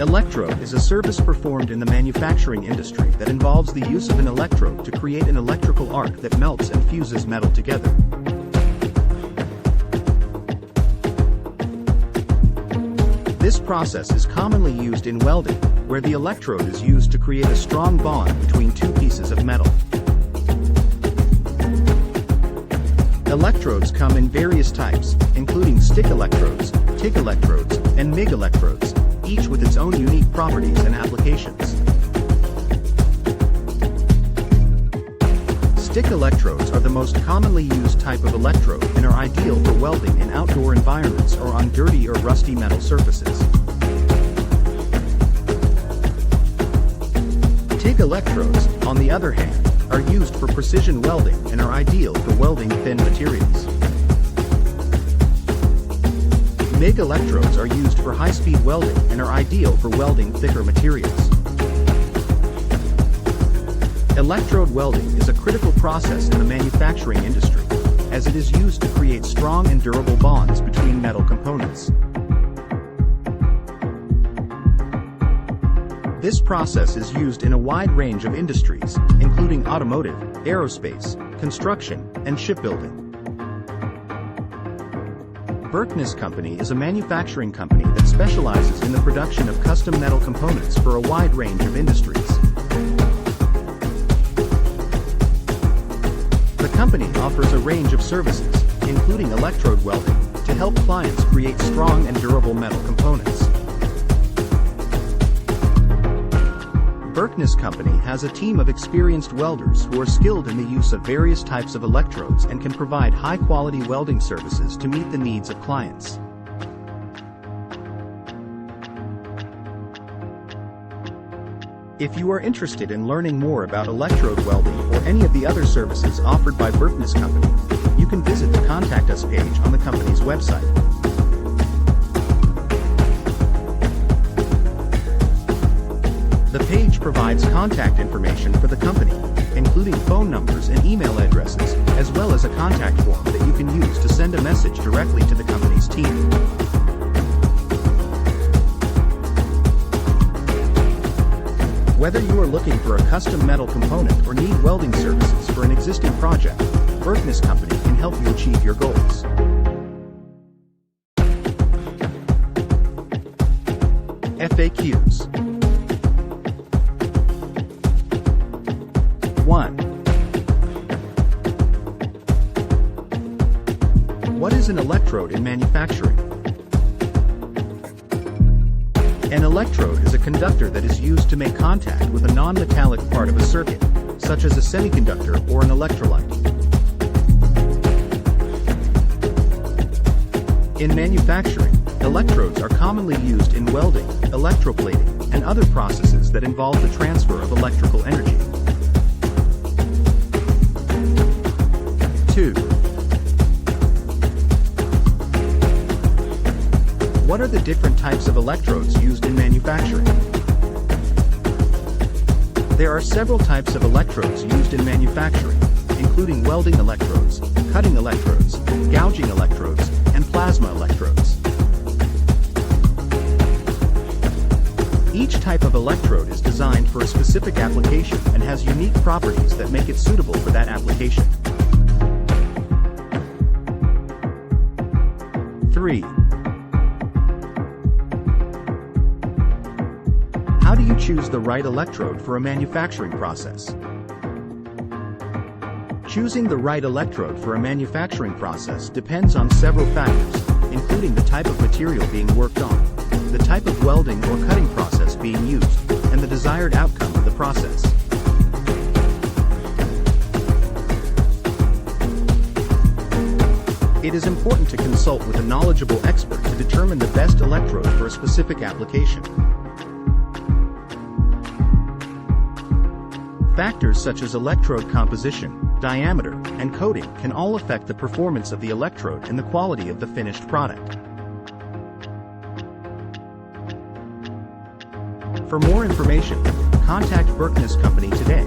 Electrode is a service performed in the manufacturing industry that involves the use of an electrode to create an electrical arc that melts and fuses metal together. This process is commonly used in welding, where the electrode is used to create a strong bond between two pieces of metal. Electrodes come in various types, including stick electrodes, TIG electrodes, and MIG electrodes, each with its own unique properties and applications. Stick electrodes are the most commonly used type of electrode and are ideal for welding in outdoor environments or on dirty or rusty metal surfaces. TIG electrodes, on the other hand, are used for precision welding and are ideal for welding thin materials. MIG electrodes are used for high-speed welding and are ideal for welding thicker materials. Electrode welding is a critical process in the manufacturing industry, as it is used to create strong and durable bonds between metal components. This process is used in a wide range of industries, including automotive, aerospace, construction, and shipbuilding. Berkness Company is a manufacturing company that specializes in the production of custom metal components for a wide range of industries. The company offers a range of services, including electrode welding, to help clients create strong and durable metal components. Berkness Company has a team of experienced welders who are skilled in the use of various types of electrodes and can provide high-quality welding services to meet the needs of clients. If you are interested in learning more about electrode welding or any of the other services offered by Berkness Company, you can visit the Contact Us page on the company's website. The page provides contact information for the company, including phone numbers and email addresses, as well as a contact form that you can use to send a message directly to the company's team. Whether you are looking for a custom metal component or need welding services for an existing project, Berkness Company can help you achieve your goals. FAQs. 1. What is an electrode in manufacturing? An electrode is a conductor that is used to make contact with a non-metallic part of a circuit, such as a semiconductor or an electrolyte. In manufacturing, electrodes are commonly used in welding, electroplating, and other processes that involve the transfer of electrical energy. 2. What are the different types of electrodes used in manufacturing? There are several types of electrodes used in manufacturing, including welding electrodes, cutting electrodes, gouging electrodes, and plasma electrodes. Each type of electrode is designed for a specific application and has unique properties that make it suitable for that application. 3. How do you choose the right electrode for a manufacturing process? Choosing the right electrode for a manufacturing process depends on several factors, including the type of material being worked on, the type of welding or cutting process being used, and the desired outcome of the process. It is important to consult with a knowledgeable expert to determine the best electrode for a specific application. Factors such as electrode composition, diameter, and coating can all affect the performance of the electrode and the quality of the finished product. For more information, contact Berkness Company today.